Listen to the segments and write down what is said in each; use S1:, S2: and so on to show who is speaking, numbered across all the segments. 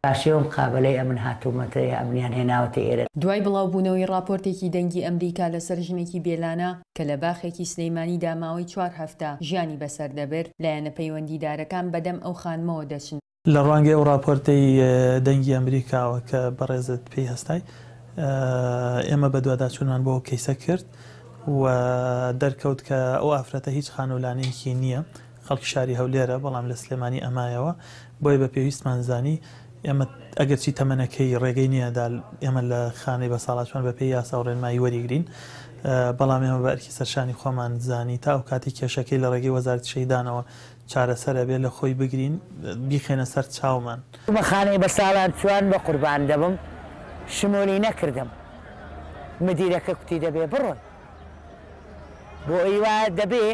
S1: پاشیۆم قابلەی ئەمن هاتوومەتەیە ئەمنیان هێناوەتە ئێرە.
S2: دوای بڵاوبوونەوەی راپۆرتێکی دەنگی ئەمریکا لەسەر ژنێکی بێلانە کە لە باخێکی سلەیمانیدا ماوەی 4 هەفتە ژیانی بەسەر دەبرد، لایەنە پەیوەندیدارەکان بەدەم ئەو خانمەوە دەچن.
S3: لە ڕوانگەی ئەو راپۆرتەی دەنگی ئەمریکاوە کە بەڕێزت پێی هەستای، ئێمە بە دوواداچوونمان بۆ کەیسە کرد و دەرکەوت کە ئەو ئافرەتە هیچ خانوولانەیەکی نییە، خەڵکی شاری هەولێرە، بەڵام لە سلێمانی ئەمایەوە. بۆیە بە پێویستمان زانی ئێمە ئەگەرچی تەمەنەکەی ڕێگەی نییەدا ئێمە لە خانەی بە ساڵاتوان بە پێی یاسا و ڕێنمایی وەریگرین، بەڵام ئێمە بە ئەرکی سەرشانی خۆمان زانی تا ئەو کاتی کێشەکەی لە ڕێگەی وەزارەتی شەیدانەوە چارەسەرە بێ لە خۆی بگرین بیخێنە سەر چاومان.
S1: بە خانەی بە ساڵاتوان بە قوربان دەبم، شمۆنی نەکردم. مدیرەکە کوتی دەبێ بڕۆن بۆ ئەیوا دەبێ،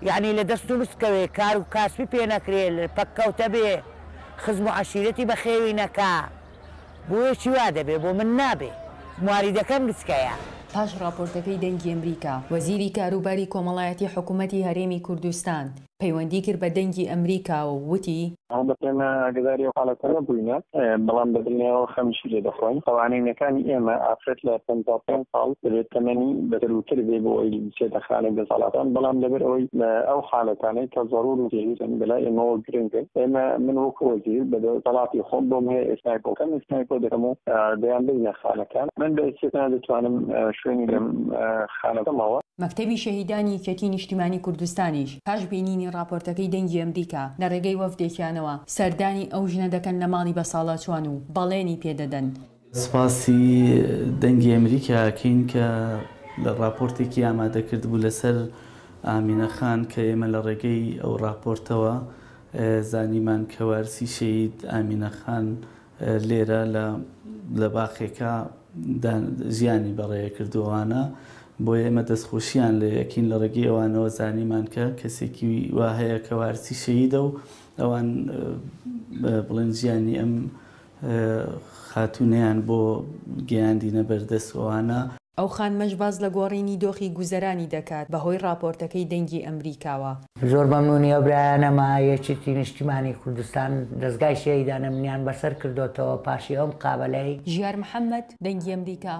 S1: یعنی لە دەست و مستکەوێ کار و کاسبی پێ نەکرێت، لە پەککەوتە بێ، خزم و عەشیرەتی بە خێوی نەکا، بۆیەکی وا دەبێ، بۆ من نابێ، مواریدەکەم گچکەیە.
S2: پاش راپۆرتەکەی دەنگی ئەمریکا، وەزیری کاروباری کۆمەڵایەتی حکوومەتی هەرێمی کوردستان پەیوەندی کرد بە دەنگی ئەمریکا و وتی
S4: بە پێمە ئاگداری و حاڵەتە نەبووینە، بەڵام بەدڵنیەوە خەمیشی لێ دەخۆین. قەوانینەکانی ئێمە ئافرەت لە 55 ساڵ دەبێت تەمەنی بەترتر بێ بۆ ئەوی بچێتە خانەی دەسەڵاتان، بەڵام لەبەر ئەوەی ئەو حاڵەتانەی کە زەڕور و جێویتن بەلای ئێمەوە گرنگن، ئێمە من وەکو وەزیر بە دەسەڵاتی خۆم بۆم هەیە ئێسنایپۆکەم دەکەم و دەیان بینە خانەکان. من بە ئێستێتە دەتوانم شوێنی لەم خانەکەمەوە.
S2: مەکتەبی شەهیدانی یەکێتی نیشتیمانی کوردستانیش پاش بینینی راپۆرتەکەی دەنگی ئەمریکا لە ڕێگەی وەفدێکیانەوە سەردانی ئەو ژنە دەکەن لە ماڵی بە ساڵاتوان و بەڵێنی پێدەدەن.
S5: سپاسی دەنگی ئەمریکاکەین کە لە راپۆرتێکی ئامادەکرد بوو لەسەر ئامینە خان کە ئێمە لە ڕێگەی ئەو راپۆرتەوە زانیمان کە وارسی شەهید ئامینە خان لێرە لە باخێکە ژیانی بەڕێوە کردووانە، بۆ ئێمە دەستخۆشییان لە یەکین لە ڕێگەی ئەوانەوە زانیمان کە کەسێکی وا هەیە کە وارسی شەهیدە و ئەوان بڵێن ژیانی ئەم خاتونەیان بۆ گەیاندینە بەردەستەوانە.
S2: ئەو خانمەش باز لە گۆڕینی دۆخی گوزەرانی دەکات بەهۆی راپۆرتەکەی دەنگی ئەمریکاوە.
S1: زۆر مەمنونی ئەو برایانەمە یەکێتی نیشتیمانی کوردستان دەستگای شەهیدانە منیان بەسەر کردوتەوە پاشی ئەم قابلەی.
S2: ژیار محەممەد، دەنگی ئەمریکا.